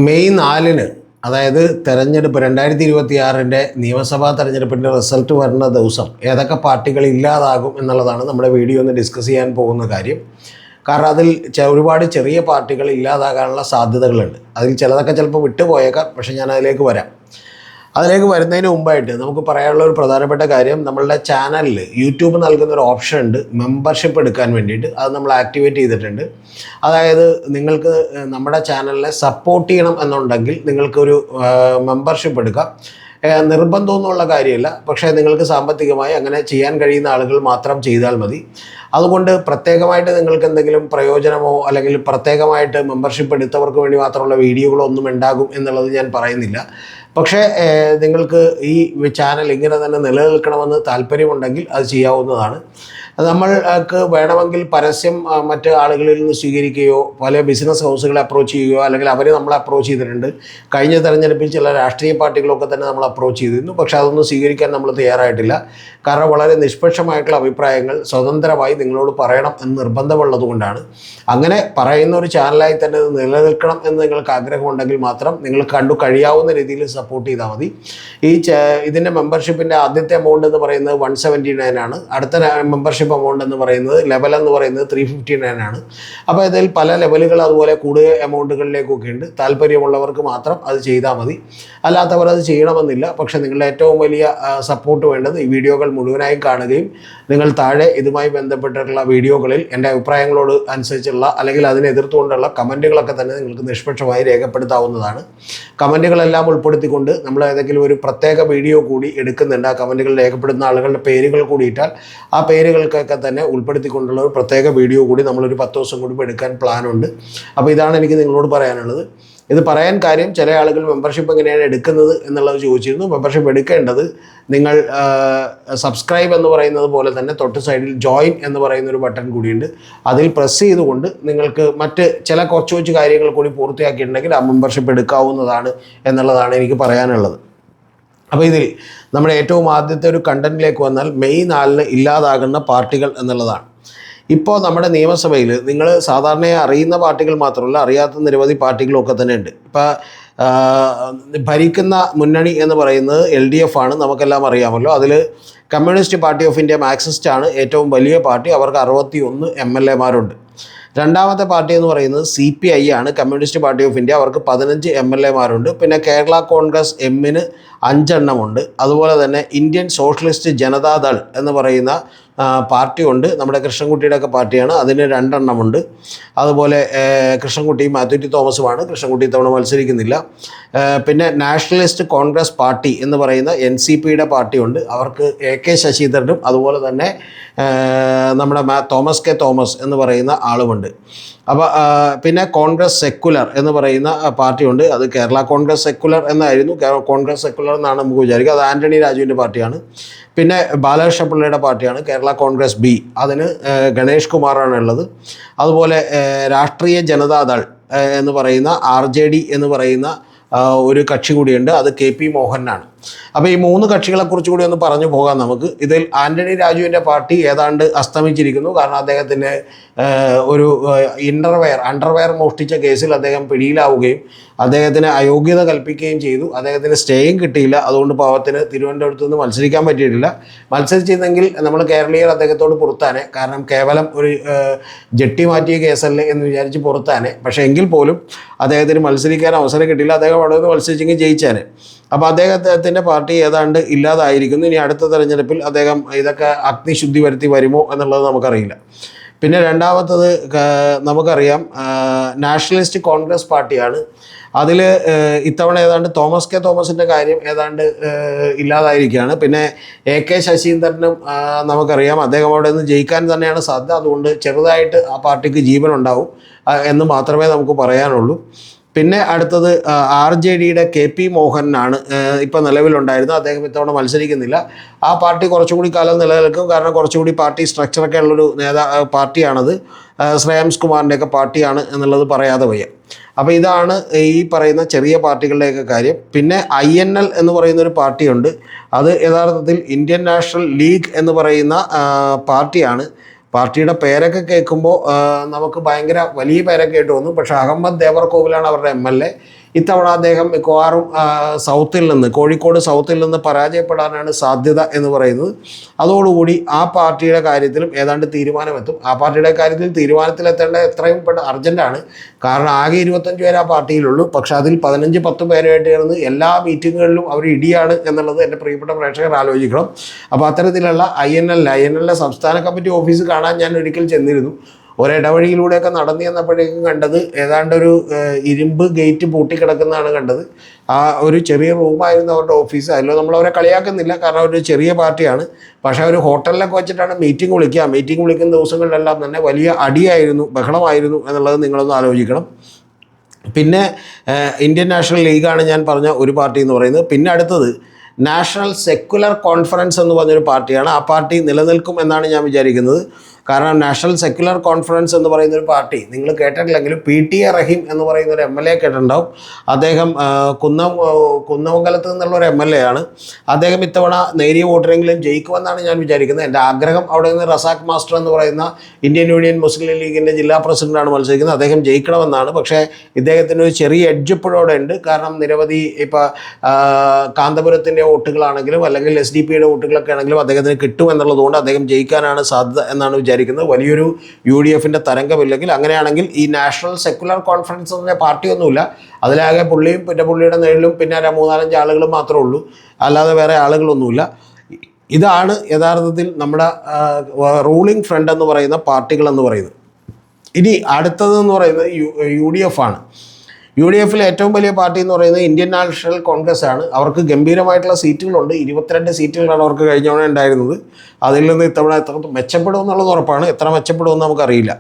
May 4-ന് അതായത് തെരഞ്ഞെടുപ്പ് 2026 നിയമസഭാ തെരഞ്ഞെടുപ്പിൻ്റെ റിസൾട്ട് വരുന്ന ദിവസം ഏതൊക്കെ പാർട്ടികൾ ഇല്ലാതാകും എന്നുള്ളതാണ് നമ്മുടെ വീഡിയോ ഒന്ന് ഡിസ്കസ് ചെയ്യാൻ പോകുന്ന കാര്യം. കാരണം അതിൽ ഒരുപാട് ചെറിയ പാർട്ടികൾ ഇല്ലാതാകാനുള്ള സാധ്യതകളുണ്ട്. അതിൽ ചിലതൊക്കെ ചിലപ്പോൾ വിട്ടുപോയേക്കാം, പക്ഷേ ഞാൻ അതിലേക്ക് വരാം. അതിലേക്ക് വരുന്നതിന് മുമ്പായിട്ട് നമുക്ക് പറയാനുള്ള ഒരു പ്രധാനപ്പെട്ട കാര്യം, നമ്മളുടെ ചാനലിൽ യൂട്യൂബ് നൽകുന്ന ഒരു ഓപ്ഷൻ ഉണ്ട് മെമ്പർഷിപ്പ് എടുക്കാൻ വേണ്ടിയിട്ട്. അത് നമ്മൾ ആക്ടിവേറ്റ് ചെയ്തിട്ടുണ്ട്. അതായത് നിങ്ങൾക്ക് നമ്മുടെ ചാനലിനെ സപ്പോർട്ട് ചെയ്യണം എന്നുണ്ടെങ്കിൽ നിങ്ങൾക്കൊരു മെമ്പർഷിപ്പ് എടുക്കാം. നിർബന്ധമൊന്നുമുള്ള കാര്യമില്ല, പക്ഷേ നിങ്ങൾക്ക് സാമ്പത്തികമായി അങ്ങനെ ചെയ്യാൻ കഴിയുന്ന ആളുകൾ മാത്രം ചെയ്താൽ മതി. അതുകൊണ്ട് പ്രത്യേകമായിട്ട് നിങ്ങൾക്ക് എന്തെങ്കിലും പ്രയോജനമോ അല്ലെങ്കിൽ പ്രത്യേകമായിട്ട് മെമ്പർഷിപ്പ് എടുത്തവർക്ക് വേണ്ടി മാത്രമുള്ള വീഡിയോകളോ ഒന്നും ഉണ്ടാകും എന്നുള്ളത് ഞാൻ പറയുന്നില്ല. പക്ഷേ നിങ്ങൾക്ക് ഈ ചാനൽ ഇങ്ങനെ തന്നെ നിലനിൽക്കണമെന്ന് താല്പര്യമുണ്ടെങ്കിൽ അത് ചെയ്യാവുന്നതാണ്. നമ്മൾക്ക് വേണമെങ്കിൽ പരസ്യം മറ്റ് ആളുകളിൽ നിന്ന് സ്വീകരിക്കുകയോ പല ബിസിനസ് ഹൗസുകളെ അപ്രോച്ച് ചെയ്യുകയോ അല്ലെങ്കിൽ അവർ നമ്മളെ അപ്രോച്ച് ചെയ്തിട്ടുണ്ട്. കഴിഞ്ഞ തെരഞ്ഞെടുപ്പിൽ ചില രാഷ്ട്രീയ പാർട്ടികളൊക്കെ തന്നെ നമ്മൾ അപ്രോച്ച് ചെയ്തിരുന്നു. പക്ഷേ അതൊന്നും സ്വീകരിക്കാൻ നമ്മൾ തയ്യാറായിട്ടില്ല. കാരണം വളരെ നിഷ്പക്ഷമായിട്ടുള്ള അഭിപ്രായങ്ങൾ സ്വതന്ത്രമായി നിങ്ങളോട് പറയണം എന്ന് നിർബന്ധമുള്ളത് കൊണ്ടാണ്. അങ്ങനെ പറയുന്ന ഒരു ചാനലായി തന്നെ ഇത് നിലനിൽക്കണം എന്ന് നിങ്ങൾക്ക് ആഗ്രഹമുണ്ടെങ്കിൽ മാത്രം നിങ്ങൾ കഴിയാവുന്ന രീതിയിൽ സപ്പോർട്ട് ചെയ്താൽ മതി. ഇതിൻ്റെ മെമ്പർഷിപ്പിൻ്റെ ആദ്യത്തെ എമൗണ്ട് എന്ന് പറയുന്നത് 179 ആണ്. അടുത്ത മെമ്പർഷിപ്പ് എമൗണ്ട് എന്ന് പറയുന്നത് ലെവൽ എന്ന് പറയുന്നത് 359 ആണ്. അപ്പോൾ ഇതിൽ പല ലെവലുകൾ അതുപോലെ കൂടുതൽ എമൗണ്ടുകളിലേക്കൊക്കെ ഉണ്ട്. താല്പര്യമുള്ളവർക്ക് മാത്രം അത് ചെയ്താൽ മതി, അല്ലാത്തവർ അത് ചെയ്യണമെന്നില്ല. പക്ഷേ നിങ്ങളുടെ ഏറ്റവും വലിയ സപ്പോർട്ട് വേണ്ടത് ഈ വീഡിയോകൾ മുഴുവനായും കാണുകയും നിങ്ങൾ താഴെ ഇതുമായി ബന്ധപ്പെട്ടിട്ടുള്ള വീഡിയോകളിൽ എൻ്റെ അഭിപ്രായങ്ങളോട് അനുസരിച്ചുള്ള അല്ലെങ്കിൽ അതിനെ എതിർത്തുകൊണ്ടുള്ള കമൻറ്റുകളൊക്കെ തന്നെ നിങ്ങൾക്ക് നിഷ്പക്ഷമായി രേഖപ്പെടുത്താവുന്നതാണ്. കമൻറ്റുകളെല്ലാം ഉൾപ്പെടുത്തിക്കൊണ്ട് നമ്മൾ ഏതെങ്കിലും ഒരു പ്രത്യേക വീഡിയോ കൂടി എടുക്കുന്നുണ്ട്. ആ കമൻറ്റുകൾ രേഖപ്പെടുന്ന ആളുകളുടെ പേരുകൾ കൂടി ഇട്ടാൽ ആ പേരുകൾക്കൊക്കെ തന്നെ ഉൾപ്പെടുത്തിക്കൊണ്ടുള്ള ഒരു പ്രത്യേക വീഡിയോ കൂടി നമ്മളൊരു 10 ദിവസം കൂടി എടുക്കാൻ പ്ലാനുണ്ട്. അപ്പോൾ ഇതാണ് എനിക്ക് നിങ്ങളോട് പറയാനുള്ളത്. ഇത് പറയാൻ കാര്യം, ചില ആളുകൾ മെമ്പർഷിപ്പ് എങ്ങനെയാണ് എടുക്കുന്നത് എന്നുള്ളത് ചോദിച്ചിരുന്നു. മെമ്പർഷിപ്പ് എടുക്കേണ്ടത് നിങ്ങൾ സബ്സ്ക്രൈബ് എന്ന് പറയുന്നത് പോലെ തന്നെ തൊട്ട് സൈഡിൽ ജോയിൻ എന്ന് പറയുന്നൊരു ബട്ടൺ കൂടിയുണ്ട്. അതിൽ പ്രസ് ചെയ്തുകൊണ്ട് നിങ്ങൾക്ക് മറ്റ് ചില കുറച്ച് കാര്യങ്ങൾ കൂടി പൂർത്തിയാക്കിയിട്ടുണ്ടെങ്കിൽ ആ മെമ്പർഷിപ്പ് എടുക്കാവുന്നതാണ് എന്നുള്ളതാണ് എനിക്ക് പറയാനുള്ളത്. അപ്പോൾ ഇതിൽ നമ്മുടെ ഏറ്റവും ആദ്യത്തെ ഒരു കണ്ടന്റിലേക്ക് വന്നാൽ മെയ് 4-ന് ഇല്ലാതാകുന്ന പാർട്ടികൾ എന്നുള്ളതാണ്. ഇപ്പോൾ നമ്മുടെ നിയമസഭയിൽ നിങ്ങൾ സാധാരണയായി അറിയുന്ന പാർട്ടികൾ മാത്രമല്ല, അറിയാത്ത നിരവധി പാർട്ടികളൊക്കെ തന്നെ ഉണ്ട്. ഇപ്പോൾ ഭരിക്കുന്ന മുന്നണി എന്ന് പറയുന്നത് LDF ആണ്, നമുക്കെല്ലാം അറിയാമല്ലോ. അതിൽ communist party of India Marxist ആണ് ഏറ്റവും വലിയ പാർട്ടി. അവർക്ക് 61 MLA-മാരുണ്ട്. രണ്ടാമത്തെ പാർട്ടി എന്ന് പറയുന്നത് CPI ആണ്, കമ്മ്യൂണിസ്റ്റ് പാർട്ടി ഓഫ് ഇന്ത്യ. അവർക്ക് 15 MLA-മാരുണ്ട്. പിന്നെ കേരള കോൺഗ്രസ് എമ്മിന് 5 എണ്ണമുണ്ട്. അതുപോലെ തന്നെ ഇന്ത്യൻ സോഷ്യലിസ്റ്റ് ജനതാദൾ എന്ന് പറയുന്ന പാർട്ടിയുണ്ട്. നമ്മുടെ കൃഷ്ണൻകുട്ടിയുടെയൊക്കെ പാർട്ടിയാണ്, അതിന് 2 എണ്ണമുണ്ട്. അതുപോലെ കൃഷ്ണൻകുട്ടി മാത്യു ടി തോമസുമാണ്. കൃഷ്ണൻകുട്ടി ഇത്തവണ മത്സരിക്കുന്നില്ല. പിന്നെ നാഷണലിസ്റ്റ് കോൺഗ്രസ് പാർട്ടി എന്ന് പറയുന്ന NCPയുടെ പാർട്ടിയുണ്ട്. അവർക്ക് AK ശശീന്ദ്രനും അതുപോലെ തന്നെ നമ്മുടെ തോമസ് കെ തോമസ് എന്ന് പറയുന്ന ആളുമുണ്ട്. അപ്പോൾ പിന്നെ കോൺഗ്രസ് സെക്കുലർ എന്ന് പറയുന്ന പാർട്ടിയുണ്ട്. അത് കേരള കോൺഗ്രസ് സെക്കുലർ എന്നായിരുന്നു, കോൺഗ്രസ് സെക്കുലർ എന്നാണ് നമുക്ക് വിചാരിക്കുക. അത് ആൻ്റണി രാജുവിൻ്റെ പാർട്ടിയാണ്. പിന്നെ ബാലകൃഷ്ണ പിള്ളയുടെ പാർട്ടിയാണ് കേരള കോൺഗ്രസ് B. അതിന് ഗണേഷ് കുമാറാണ് ഉള്ളത്. അതുപോലെ രാഷ്ട്രീയ ജനതാദൾ എന്ന് പറയുന്ന RJD എന്ന് പറയുന്ന ഒരു കക്ഷി കൂടിയുണ്ട്. അത് KP മോഹനാണ്. അപ്പോൾ ഈ 3 കക്ഷികളെക്കുറിച്ച് കൂടി ഒന്ന് പറഞ്ഞു പോകാം നമുക്ക്. ഇതിൽ ആൻ്റണി രാജുവിൻ്റെ പാർട്ടി ഏതാണ്ട് അസ്തമിച്ചിരിക്കുന്നു. കാരണം അദ്ദേഹത്തിൻ്റെ ഒരു അണ്ടർവെയർ മോഷ്ടിച്ച കേസിൽ അദ്ദേഹം പിടിയിലാവുകയും അദ്ദേഹത്തിന് അയോഗ്യത കൽപ്പിക്കുകയും ചെയ്തു. അദ്ദേഹത്തിന് സ്റ്റേയും കിട്ടിയില്ല. അതുകൊണ്ട് പാവത്തിന് തിരുവനന്തപുരത്ത് നിന്ന് മത്സരിക്കാൻ പറ്റിയിട്ടില്ല. മത്സരിച്ചിരുന്നെങ്കിൽ നമ്മൾ കേരളീയർ അദ്ദേഹത്തോട് പുറത്താനെ. കാരണം കേവലം ഒരു ജട്ടി മാറ്റിയ കേസല്ലേ എന്ന് വിചാരിച്ച് പുറത്താനെ. പക്ഷേ എങ്കിൽ പോലും അദ്ദേഹത്തിന് മത്സരിക്കാൻ അവസരം കിട്ടിയില്ല. അദ്ദേഹം അവിടെ നിന്ന് മത്സരിച്ചെങ്കിൽ ജയിച്ചാനെ. അപ്പോൾ അദ്ദേഹത്തിൻ്റെ പാർട്ടി ഏതാണ്ട് ഇല്ലാതായിരിക്കുന്നു. ഇനി അടുത്ത തെരഞ്ഞെടുപ്പിൽ അദ്ദേഹം ഇതൊക്കെ അഗ്നിശുദ്ധി വരുത്തി വരുമോ എന്നുള്ളത് നമുക്കറിയില്ല. പിന്നെ രണ്ടാമത്തത് നമുക്കറിയാം നാഷണലിസ്റ്റ് കോൺഗ്രസ് പാർട്ടിയാണ്. അതിൽ ഇത്തവണ ഏതാണ്ട് തോമസ് കെ തോമസിൻ്റെ കാര്യം ഏതാണ്ട് ഇല്ലാതായിരിക്കുകയാണ്. പിന്നെ AK ശശീന്ദ്രനും നമുക്കറിയാം അദ്ദേഹം അവിടെ നിന്ന് ജയിക്കാൻ തന്നെയാണ് സാധ്യത. അതുകൊണ്ട് ചെറുതായിട്ട് ആ പാർട്ടിക്ക് ജീവനുണ്ടാവും എന്ന് മാത്രമേ നമുക്ക് പറയാനുള്ളൂ. പിന്നെ അടുത്തത് RJDയുടെ KP മോഹനാണ് ഇപ്പോൾ നിലവിലുണ്ടായിരുന്നത്. അദ്ദേഹം ഇത്തവണ മത്സരിക്കുന്നില്ല. ആ പാർട്ടി കുറച്ചുകൂടി കാലം നിലനിൽക്കും. കാരണം കുറച്ചുകൂടി പാർട്ടി സ്ട്രക്ചറൊക്കെ ഉള്ളൊരു പാർട്ടിയാണത്. ശ്രേയംസ് കുമാറിൻ്റെയൊക്കെ പാർട്ടിയാണ് എന്നുള്ളത് പറയാതെ വയ്യ. അപ്പോൾ ഇതാണ് ഈ പറയുന്ന ചെറിയ പാർട്ടികളുടെയൊക്കെ കാര്യം. പിന്നെ INL എന്ന് പറയുന്നൊരു പാർട്ടിയുണ്ട്. അത് യഥാർത്ഥത്തിൽ ഇന്ത്യൻ നാഷണൽ ലീഗ് എന്ന് പറയുന്ന പാർട്ടിയാണ്. പാർട്ടിയുടെ പേരൊക്കെ കേൾക്കുമ്പോൾ നമുക്ക് ഭയങ്കര വലിയ പേരൊക്കെ ആയിട്ട് തോന്നും. പക്ഷേ അഹമ്മദ് ദേവർകോവിലാണ് അവരുടെ MLA. ഇത്തവണ അദ്ദേഹം മിക്കവാറും സൗത്തിൽ നിന്ന്, കോഴിക്കോട് സൗത്തിൽ നിന്ന് പരാജയപ്പെടാനാണ് സാധ്യത എന്ന് പറയുന്നത്. അതോടുകൂടി ആ പാർട്ടിയുടെ കാര്യത്തിലും ഏതാണ്ട് തീരുമാനമെത്തും. ആ പാർട്ടിയുടെ കാര്യത്തിൽ തീരുമാനത്തിലെത്തേണ്ട എത്രയും അർജൻറ്റാണ്. കാരണം ആകെ 25 പേര് ആ പാർട്ടിയിലുള്ളൂ. പക്ഷെ അതിൽ 15-10 പേരുമായിട്ട് ചേർന്ന് എല്ലാ മീറ്റിങ്ങുകളിലും അവർ ഇടിയാണ് എന്നുള്ളത് എൻ്റെ പ്രിയപ്പെട്ട പ്രേക്ഷകർ ആലോചിക്കണം. അപ്പോൾ അത്തരത്തിലുള്ള INL സംസ്ഥാന കമ്മിറ്റി ഓഫീസ് കാണാൻ ഞാൻ ഒരിക്കൽ ചെന്നിരുന്നു. ഒരിടവഴിയിലൂടെയൊക്കെ നടന്നു ചെന്നപ്പോഴേക്കും കണ്ടത് ഏതാണ്ടൊരു ഇരുമ്പ് ഗേറ്റ് പൂട്ടിക്കിടക്കുന്നതാണ് കണ്ടത്. ആ ഒരു ചെറിയ റൂമായിരുന്നു അവരുടെ ഓഫീസ്. അതിലോ നമ്മളവരെ കളിയാക്കുന്നില്ല, കാരണം ഒരു ചെറിയ പാർട്ടിയാണ്. പക്ഷേ ഒരു ഹോട്ടലിലൊക്കെ വെച്ചിട്ടാണ് മീറ്റിംഗ് വിളിക്കുക. മീറ്റിംഗ് വിളിക്കുന്ന ദിവസങ്ങളിലെല്ലാം തന്നെ വലിയ അടിയായിരുന്നു, ബഹളമായിരുന്നു എന്നുള്ളത് നിങ്ങളൊന്ന് ആലോചിക്കണം. പിന്നെ ഇന്ത്യൻ നാഷണൽ ലീഗാണ് ഞാൻ പറഞ്ഞ ഒരു പാർട്ടി എന്ന് പറയുന്നത്. പിന്നെ അടുത്തത് നാഷണൽ സെക്യുലർ കോൺഫറൻസ് എന്ന് പറഞ്ഞൊരു പാർട്ടിയാണ്. ആ പാർട്ടി നിലനിൽക്കും എന്നാണ് ഞാൻ വിചാരിക്കുന്നത്. കാരണം നാഷണൽ സെക്യുലർ കോൺഫറൻസ് എന്ന് പറയുന്നൊരു പാർട്ടി നിങ്ങൾ കേട്ടിട്ടില്ലെങ്കിലും PTA റഹീം എന്ന് പറയുന്ന ഒരു MLA കേട്ടിട്ടുണ്ടാവും. അദ്ദേഹം കുന്നമംഗലത്ത് നിന്നുള്ള ഒരു MLA ആണ്. അദ്ദേഹം ഇത്തവണ നേരിയ വോട്ടിനെങ്കിലും ജയിക്കുമെന്നാണ് ഞാൻ വിചാരിക്കുന്നത്. എൻ്റെ ആഗ്രഹം അവിടെ നിന്ന് റസാഖ് മാസ്റ്റർ എന്ന് പറയുന്ന ഇന്ത്യൻ യൂണിയൻ മുസ്ലിം ലീഗിൻ്റെ ജില്ലാ പ്രസിഡൻ്റാണ് മത്സരിക്കുന്നത്. അദ്ദേഹം ജയിക്കണമെന്നാണ്. പക്ഷേ ഇദ്ദേഹത്തിന് ഒരു ചെറിയ എഡ്ജ് ഇപ്പോഴവിടെ ഉണ്ട്. കാരണം നിരവധി ഇപ്പോൾ കാന്തപുരത്തിൻ്റെ വോട്ടുകളാണെങ്കിലും അല്ലെങ്കിൽ SDP വോട്ടുകളൊക്കെ ആണെങ്കിലും അദ്ദേഹത്തിന് കിട്ടുമെന്നുള്ളതുകൊണ്ട് അദ്ദേഹം ജയിക്കാനാണ് സാധ്യത എന്നാണ് വിചാരിക്കുന്നത്. വലിയൊരു UDFൻ്റെ തരംഗമില്ലെങ്കിൽ. അങ്ങനെയാണെങ്കിൽ ഈ നാഷണൽ സെക്യുലർ കോൺഫറൻസ് എന്ന പാർട്ടിയൊന്നുമില്ല. അതിലാകെ പുള്ളിയും പിന്നെ പുള്ളിയുടെ നേരിലും പിന്നെ 3-4 ആളുകളും മാത്രമേ ഉള്ളൂ, അല്ലാതെ വേറെ ആളുകളൊന്നുമില്ല. ഇതാണ് യഥാർത്ഥത്തിൽ നമ്മുടെ റൂളിംഗ് ഫ്രണ്ട് എന്ന് പറയുന്ന പാർട്ടികളെന്ന് പറയുന്നത്. ഇനി അടുത്തതെന്ന് പറയുന്നത് UDF ആണ്. UDFിലെ ഏറ്റവും വലിയ പാർട്ടി എന്ന് പറയുന്നത് ഇന്ത്യൻ നാഷണൽ കോൺഗ്രസ് ആണ്. അവർക്ക് ഗംഭീരമായിട്ടുള്ള സീറ്റുകളുണ്ട്. 22 സീറ്റുകളാണ് അവർക്ക് കഴിഞ്ഞ തവണ ഉണ്ടായിരുന്നത്. അതിൽ നിന്ന് ഇത്തവണ എത്ര മെച്ചപ്പെടും എന്നുള്ളത് ഉറപ്പാണ്. എത്ര മെച്ചപ്പെടുമെന്ന് നമുക്കറിയില്ല.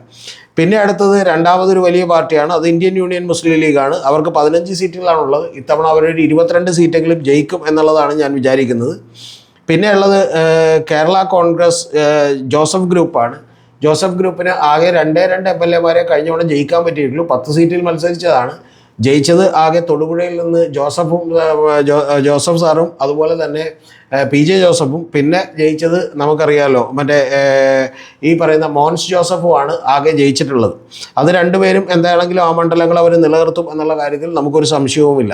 പിന്നെ അടുത്തത് രണ്ടാമതൊരു വലിയ പാർട്ടിയാണ്. അത് ഇന്ത്യൻ യൂണിയൻ മുസ്ലിം ലീഗാണ്. അവർക്ക് 15 സീറ്റുകളാണുള്ളത്. ഇത്തവണ അവരൊരു 22 സീറ്റെങ്കിലും ജയിക്കും എന്നുള്ളതാണ് ഞാൻ വിചാരിക്കുന്നത്. പിന്നെ ഉള്ളത് കേരള കോൺഗ്രസ് ജോസഫ് ഗ്രൂപ്പാണ്. ജോസഫ് ഗ്രൂപ്പിന് ആകെ 2 MLAമാരെ കഴിഞ്ഞ തവണ ജയിക്കാൻ പറ്റിയിട്ടുള്ളൂ. 10 സീറ്റിൽ മത്സരിച്ചതാണ്. ജയിച്ചത് ആകെ തൊടുപുഴയിൽ നിന്ന് ജോസഫ് സാറും അതുപോലെ തന്നെ PJ ജോസഫും. പിന്നെ ജയിച്ചത് നമുക്കറിയാമല്ലോ മറ്റേ ഈ പറയുന്ന മോൻസ് ജോസഫുമാണ് ആകെ ജയിച്ചിട്ടുള്ളത്. അത് രണ്ടുപേരും എന്താണെങ്കിലും ആ മണ്ഡലങ്ങൾ അവർ നിലനിർത്തും എന്നുള്ള കാര്യത്തിൽ നമുക്കൊരു സംശയവുമില്ല.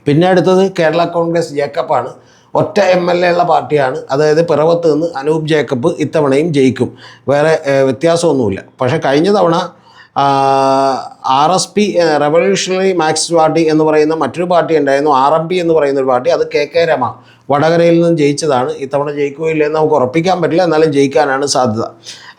പിന്നെ അടുത്തത് കേരള കോൺഗ്രസ് ജേക്കബാണ്. ഒറ്റ MLA ഉള്ള പാർട്ടിയാണ്. അതായത് പിറവത്ത് നിന്ന് അനൂപ് ജേക്കബ് ഇത്തവണയും ജയിക്കും. വേറെ വ്യത്യാസമൊന്നുമില്ല. പക്ഷേ കഴിഞ്ഞ തവണ RSP റവല്യൂഷണറി മാർക്സിസ്റ്റ് പാർട്ടി എന്ന് പറയുന്ന മറ്റൊരു പാർട്ടി ഉണ്ടായിരുന്നു. RMP എന്ന് പറയുന്നൊരു പാർട്ടി. അത് KK രമ വടകരയിൽ നിന്നും ജയിച്ചതാണ്. ഇത്തവണ ജയിക്കുകയില്ലെന്ന് നമുക്ക് ഉറപ്പിക്കാൻ പറ്റില്ല, എന്നാലും ജയിക്കാനാണ് സാധ്യത.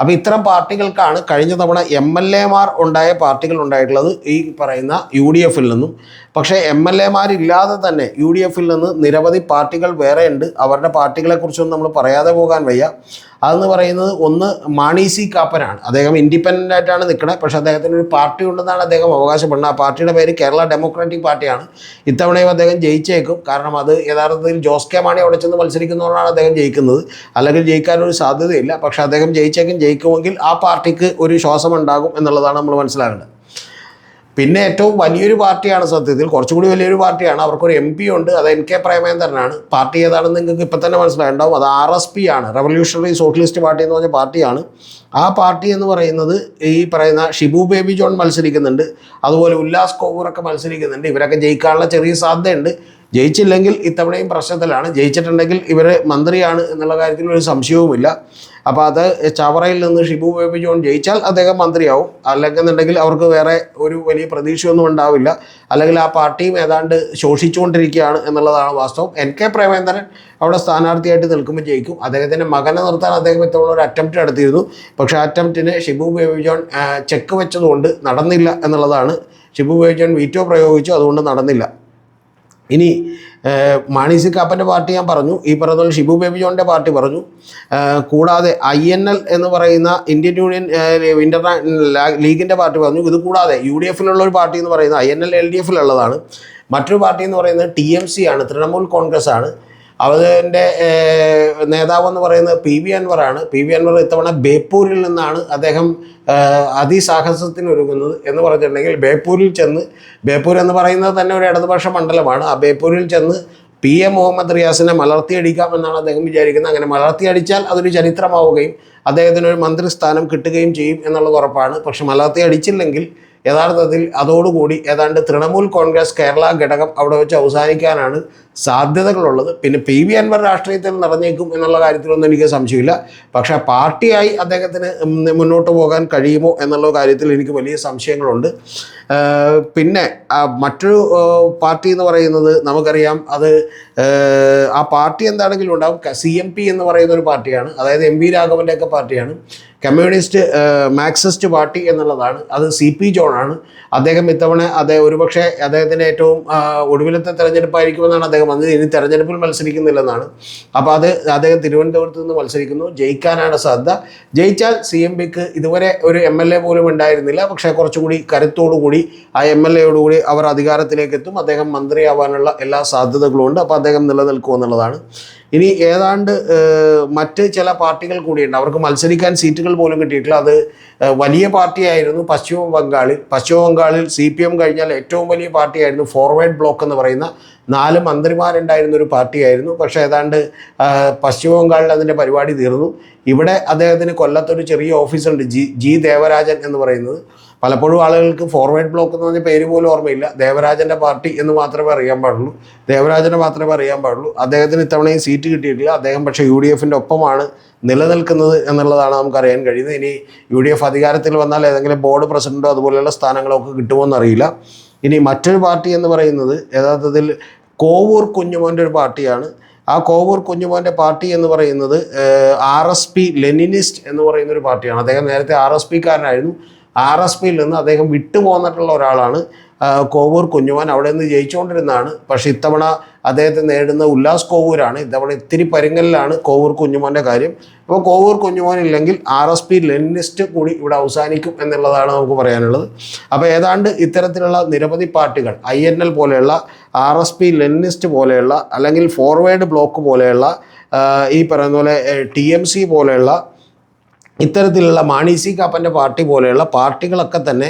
അപ്പോൾ ഇത്തരം പാർട്ടികൾക്കാണ് കഴിഞ്ഞ തവണ MLAമാർ ഉണ്ടായ പാർട്ടികൾ ഉണ്ടായിട്ടുള്ളത് ഈ പറയുന്ന UDFിൽ നിന്നും. പക്ഷേ MLAമാരില്ലാതെ തന്നെ UDFിൽ നിന്ന് നിരവധി പാർട്ടികൾ വേറെ ഉണ്ട്. അവരുടെ പാർട്ടികളെക്കുറിച്ചൊന്നും നമ്മൾ പറയാതെ പോകാൻ വയ്യ. അതെന്ന് പറയുന്നത് ഒന്ന് മാണി C കാപ്പനാണ്. അദ്ദേഹം ഇൻഡിപെൻഡൻ്റ് ആയിട്ടാണ് നിൽക്കുന്നത്. പക്ഷേ അദ്ദേഹത്തിന് ഒരു പാർട്ടി ഉണ്ടെന്നാണ് അദ്ദേഹം അവകാശപ്പെടുന്നത്. ആ പാർട്ടിയുടെ പേര് കേരള ഡെമോക്രാറ്റിക് പാർട്ടിയാണ്. ഇത്തവണയും അദ്ദേഹം ജയിച്ചേക്കും. കാരണം അത് യഥാർത്ഥത്തിൽ ജോസ് കെ മാണി അവിടെ ചെന്ന് മത്സരിക്കുന്നതുകൊണ്ടാണ് അദ്ദേഹം ജയിക്കുന്നത്. അല്ലെങ്കിൽ ജയിക്കാനൊരു സാധ്യതയില്ല. പക്ഷേ അദ്ദേഹം ജയിക്കുമെങ്കിൽ ആ പാർട്ടിക്ക് ഒരു ശ്വാസമുണ്ടാകും എന്നുള്ളതാണ് നമ്മൾ മനസ്സിലാക്കേണ്ടത്. പിന്നെ ഏറ്റവും വലിയൊരു പാർട്ടിയാണ്, സത്യത്തിൽ കുറച്ചുകൂടി വലിയൊരു പാർട്ടിയാണ്. അവർക്കൊരു MP ഉണ്ട്. അത് NK പ്രേമേന്ദ്രനാണ്. പാർട്ടി ഏതാണെന്ന് നിങ്ങൾക്ക് ഇപ്പം തന്നെ മനസ്സിലായിട്ടുണ്ടാവും. അത് RSP ആണ്, റവല്യൂഷണറി സോഷ്യലിസ്റ്റ് പാർട്ടി എന്ന് പറഞ്ഞ പാർട്ടിയാണ്. ആ പാർട്ടി എന്ന് പറയുന്നത് ഈ പറയുന്ന ഷിബു ബേബി ജോൺ മത്സരിക്കുന്നുണ്ട്. അതുപോലെ ഉല്ലാസ് കോവൂറൊക്കെ മത്സരിക്കുന്നുണ്ട്. ഇവരൊക്കെ ജയിക്കാനുള്ള ചെറിയ സാധ്യതയുണ്ട്. ജയിച്ചില്ലെങ്കിൽ ഇത്തവണയും പ്രശ്നത്തിലാണ്. ജയിച്ചിട്ടുണ്ടെങ്കിൽ ഇവർ മന്ത്രിയാണ് എന്നുള്ള കാര്യത്തിൽ ഒരു സംശയവുമില്ല. അപ്പോൾ അത് ചവറയിൽ നിന്ന് ഷിബു ബേബി ജോൺ ജയിച്ചാൽ അദ്ദേഹം മന്ത്രിയാവും. അല്ലെന്നുണ്ടെങ്കിൽ അവർക്ക് വേറെ ഒരു വലിയ പ്രതീക്ഷയൊന്നും ഉണ്ടാവില്ല. അല്ലെങ്കിൽ ആ പാർട്ടിയും ഏതാണ്ട് ശോഷിച്ചുകൊണ്ടിരിക്കുകയാണ് എന്നുള്ളതാണ് വാസ്തവം. NK പ്രേമേന്ദ്രൻ അവിടെ സ്ഥാനാർത്ഥിയായിട്ട് നിൽക്കുമ്പോൾ ജയിക്കും. അദ്ദേഹത്തിൻ്റെ മകനെ നിർത്താൻ അദ്ദേഹം ഇത്തവണ ഒരു അറ്റംപ്റ്റ് നടത്തിയിരുന്നു. പക്ഷേ ആ അറ്റംപ്റ്റിന് ഷിബു ബേബി ജോൺ ചെക്ക് വെച്ചതുകൊണ്ട് നടന്നില്ല എന്നുള്ളതാണ്. ഷിബു ബേബി ജോൺ വീറ്റോ പ്രയോഗിച്ചു, അതുകൊണ്ട് നടന്നില്ല. ഇനി മാണി C കാപ്പൻ്റെ പാർട്ടി ഞാൻ പറഞ്ഞു. ഈ പറയുന്ന ഷിബു ബേബി ജോണിൻ്റെ പാർട്ടി പറഞ്ഞു. കൂടാതെ INL എന്ന് പറയുന്ന ഇന്ത്യൻ യൂണിയൻ ലീഗിൻ്റെ പാർട്ടി പറഞ്ഞു. ഇത് കൂടാതെ UDFിലുള്ള ഒരു പാർട്ടി എന്ന് പറയുന്നത് INL LDFിലുള്ളതാണ്. മറ്റൊരു പാർട്ടി എന്ന് പറയുന്നത് TMC ആണ്, തൃണമൂൽ കോൺഗ്രസ് ആണ്. അതിൻ്റെ നേതാവെന്ന് പറയുന്നത് PV അൻവറാണ്. PV അൻവർ ഇത്തവണ ബേപ്പൂരിൽ നിന്നാണ് അദ്ദേഹം അതിസാഹസത്തിന് ഒരുങ്ങുന്നത്. എന്ന് പറഞ്ഞിട്ടുണ്ടെങ്കിൽ ബേപ്പൂർ എന്ന് പറയുന്നത് തന്നെ ഒരു ഇടതുപക്ഷ മണ്ഡലമാണ്. ആ ബേപ്പൂരിൽ ചെന്ന് PM മുഹമ്മദ് റിയാസിനെ മലർത്തിയടിക്കാം എന്നാണ് അദ്ദേഹം വിചാരിക്കുന്നത്. അങ്ങനെ മലർത്തിയടിച്ചാൽ അതൊരു ചരിത്രമാവുകയും അദ്ദേഹത്തിനൊരു മന്ത്രിസ്ഥാനം കിട്ടുകയും ചെയ്യും എന്നുള്ളത് ഉറപ്പാണ്. പക്ഷെ മലർത്തിയടിച്ചില്ലെങ്കിൽ യഥാർത്ഥത്തിൽ അതോടുകൂടി ഏതാണ്ട് തൃണമൂൽ കോൺഗ്രസ് കേരള ഘടകം അവിടെ വെച്ച് അവസാനിക്കാനാണ് സാധ്യതകളുള്ളത്. പിന്നെ PV അൻവർ രാഷ്ട്രീയത്തിൽ നിറഞ്ഞേക്കും എന്നുള്ള കാര്യത്തിലൊന്നും എനിക്ക് സംശയമില്ല. പക്ഷേ പാർട്ടിയായി അദ്ദേഹത്തിന് മുന്നോട്ട് പോകാൻ കഴിയുമോ എന്നുള്ള കാര്യത്തിൽ എനിക്ക് വലിയ സംശയങ്ങളുണ്ട്. പിന്നെ മറ്റൊരു പാർട്ടി എന്ന് പറയുന്നത് നമുക്കറിയാം, അത് ആ പാർട്ടി എന്താണെങ്കിലും ഉണ്ടാവും. CMP എന്ന് പറയുന്ന ഒരു പാർട്ടിയാണ്, അതായത് MV രാഘവൻ്റെയൊക്കെ പാർട്ടിയാണ്. കമ്മ്യൂണിസ്റ്റ് മാർക്സിസ്റ്റ് പാർട്ടി എന്നുള്ളതാണ്. അത് CP ജോണാണ്. അദ്ദേഹം ഇത്തവണ ഒരുപക്ഷെ അദ്ദേഹത്തിൻ്റെ ഏറ്റവും ഒടുവിലത്തെ തെരഞ്ഞെടുപ്പായിരിക്കുമെന്നാണ് അദ്ദേഹം വന്നത്. ഇനി തെരഞ്ഞെടുപ്പിൽ മത്സരിക്കുന്നില്ലെന്നാണ്. അപ്പോൾ അദ്ദേഹം തിരുവനന്തപുരത്ത് നിന്ന് മത്സരിക്കുന്നു. ജയിക്കാനാണ് സാധ്യത. ജയിച്ചാൽ CMPക്ക് ഇതുവരെ ഒരു MLA പോലും ഉണ്ടായിരുന്നില്ല. പക്ഷേ കുറച്ചുകൂടി കരുത്തോടുകൂടി ആ MLAയോടുകൂടി അവർ അധികാരത്തിലേക്ക് എത്തും. അദ്ദേഹം മന്ത്രിയാവാനുള്ള എല്ലാ സാധ്യതകളും ഉണ്ട്. അപ്പോൾ അദ്ദേഹം നിലനിൽക്കുമെന്നുള്ളതാണ്. ഇനി ഏതാണ്ട് മറ്റ് ചില പാർട്ടികൾ കൂടിയുണ്ട്, അവർക്ക് മത്സരിക്കാൻ സീറ്റുകൾ പോലും കിട്ടിയിട്ടില്ല. അത് വലിയ പാർട്ടിയായിരുന്നു പശ്ചിമ ബംഗാളിൽ CPM കഴിഞ്ഞാൽ ഏറ്റവും വലിയ പാർട്ടിയായിരുന്നു ഫോർവേഡ് ബ്ലോക്ക് എന്ന് പറയുന്ന 4 മന്ത്രിമാരുണ്ടായിരുന്ന ഒരു പാർട്ടിയായിരുന്നു. പക്ഷേ ഏതാണ്ട് പശ്ചിമ ബംഗാളിൽ അതിൻ്റെ പരിപാടി തീർന്നു. ഇവിടെ അദ്ദേഹത്തിന് കൊല്ലത്തൊരു ചെറിയ ഓഫീസുണ്ട്, ജി ദേവരാജൻ എന്ന് പറയുന്നത്. പലപ്പോഴും ആളുകൾക്ക് ഫോർവേഡ് ബ്ലോക്ക് എന്ന് പറഞ്ഞ പേര് പോലും ഓർമ്മയില്ല. ദേവരാജൻ്റെ പാർട്ടി എന്ന് മാത്രമേ അറിയാൻ പാടുള്ളൂ. അദ്ദേഹത്തിന് ഇത്തവണയും സീറ്റ് കിട്ടിയിട്ടില്ല. അദ്ദേഹം പക്ഷേ UDFൻ്റെ ഒപ്പമാണ് നിലനിൽക്കുന്നത് എന്നുള്ളതാണ് നമുക്കറിയാൻ കഴിയുന്നത്. ഇനി UDF അധികാരത്തിൽ വന്നാൽ ഏതെങ്കിലും ബോർഡ് പ്രസിഡൻറ്റോ അതുപോലെയുള്ള സ്ഥാനങ്ങളൊക്കെ കിട്ടുമോ എന്നറിയില്ല. ഇനി മറ്റൊരു പാർട്ടി എന്ന് പറയുന്നത് യഥാർത്ഥത്തിൽ കോവൂർ കുഞ്ഞുമോൻ്റെ ഒരു പാർട്ടിയാണ്. ആ കോവൂർ കുഞ്ഞുമോൻ്റെ പാർട്ടി എന്ന് പറയുന്നത് RSP ലെനിനിസ്റ്റ് എന്ന് പറയുന്നൊരു പാർട്ടിയാണ്. അദ്ദേഹം നേരത്തെ RSPക്കാരനായിരുന്നു. RSPയിൽ നിന്ന് അദ്ദേഹം വിട്ടുപോന്നിട്ടുള്ള ഒരാളാണ് കോവൂർ കുഞ്ഞുമോൻ. അവിടെ നിന്ന് ജയിച്ചുകൊണ്ടിരുന്നതാണ്. പക്ഷേ ഇത്തവണ അദ്ദേഹത്തെ നേടുന്ന ഉല്ലാസ് കോവൂരാണ്. ഇത്തവണ ഇത്തിരി പരുങ്ങലിലാണ് കോവൂർ കുഞ്ഞുമോൻ്റെ കാര്യം. അപ്പോൾ കോവൂർ കുഞ്ഞുമോൻ ഇല്ലെങ്കിൽ RSP ലെനിനിസ്റ്റ് കൂടി ഇവിടെ അവസാനിക്കും എന്നുള്ളതാണ് നമുക്ക് പറയാനുള്ളത്. അപ്പോൾ ഏതാണ്ട് ഇത്തരത്തിലുള്ള നിരവധി പാർട്ടികൾ INL പോലെയുള്ള, RSP ലെനിനിസ്റ്റ് പോലെയുള്ള, അല്ലെങ്കിൽ ഫോർവേഡ് ബ്ലോക്ക് പോലെയുള്ള, ഈ പറയുന്ന പോലെ TMC പോലെയുള്ള, ഇത്തരത്തിലുള്ള മാണി സി കാപ്പൻ്റെ പാർട്ടി പോലെയുള്ള പാർട്ടികളൊക്കെ തന്നെ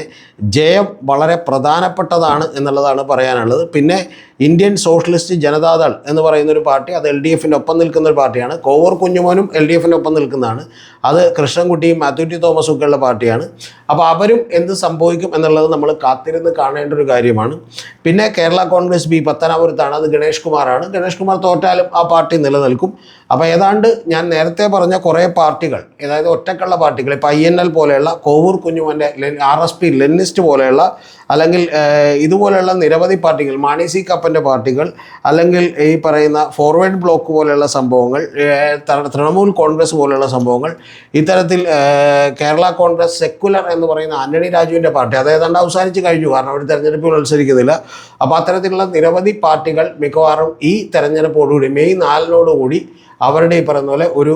ജയം വളരെ പ്രധാനപ്പെട്ടതാണ് എന്നുള്ളതാണ് പറയാനുള്ളത്. പിന്നെ ഇന്ത്യൻ സോഷ്യലിസ്റ്റ് ജനതാദൾ എന്ന് പറയുന്നൊരു പാർട്ടി, അത് LDFൻ്റെ ഒപ്പം നിൽക്കുന്ന ഒരു പാർട്ടിയാണ്. കോവൂർ കുഞ്ഞുമോനും LDFൻ്റെ ഒപ്പം നിൽക്കുന്നതാണ്. അത് കൃഷ്ണൻകുട്ടിയും മാത്യു ടി തോമസും ഒക്കെയുള്ള പാർട്ടിയാണ്. അപ്പോൾ അവരും എന്ത് സംഭവിക്കും എന്നുള്ളത് നമ്മൾ കാത്തിരുന്ന് കാണേണ്ട ഒരു കാര്യമാണ്. പിന്നെ കേരള കോൺഗ്രസ് B പത്തനാപുരത്താണ്, അത് ഗണേഷ് കുമാറാണ്. ഗണേഷ് കുമാർ തോറ്റാലും ആ പാർട്ടി നിലനിൽക്കും. അപ്പോൾ ഏതാണ്ട് ഞാൻ നേരത്തെ പറഞ്ഞ കുറേ പാർട്ടികൾ, അതായത് ഒറ്റക്കുള്ള പാർട്ടികൾ, ഇപ്പോൾ INL പോലെയുള്ള, കോവൂർ കുഞ്ഞുമോൻ്റെ RSP ലെനിനിസ്റ്റ് പോലെയുള്ള, അല്ലെങ്കിൽ ഇതുപോലെയുള്ള നിരവധി പാർട്ടികൾ, മാണി സി കാപ്പൻ്റെ പാർട്ടികൾ, അല്ലെങ്കിൽ ഈ പറയുന്ന ഫോർവേഡ് ബ്ലോക്ക് പോലെയുള്ള സംഭവങ്ങൾ, തൃണമൂൽ കോൺഗ്രസ് പോലെയുള്ള സംഭവങ്ങൾ, ഇത്തരത്തിൽ കേരള കോൺഗ്രസ് സെക്കുലർ എന്ന് പറയുന്ന ആന്റണി രാജുവിൻ്റെ പാർട്ടി, അത് ഏതാണ്ട് അവസാനിച്ച് കഴിഞ്ഞു. കാരണം അവർ തെരഞ്ഞെടുപ്പിൽ മത്സരിക്കുന്നില്ല. അപ്പോൾ അത്തരത്തിലുള്ള നിരവധി പാർട്ടികൾ മിക്കവാറും ഈ തെരഞ്ഞെടുപ്പോടുകൂടി മെയ് 4 അവരുടെ ഈ പറയുന്ന പോലെ ഒരു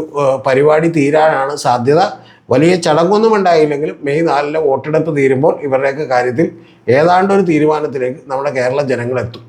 പരിപാടി തീരാനാണ് സാധ്യത. വലിയ ചടങ്ങൊന്നും ഉണ്ടായില്ലെങ്കിലും മെയ് 4 വോട്ടെടുപ്പ് തീരുമ്പോൾ ഇവരുടെയൊക്കെ കാര്യത്തിൽ ഏതാണ്ടൊരു തീരുമാനത്തിലേക്ക് നമ്മുടെ കേരള ജനങ്ങളെത്തും.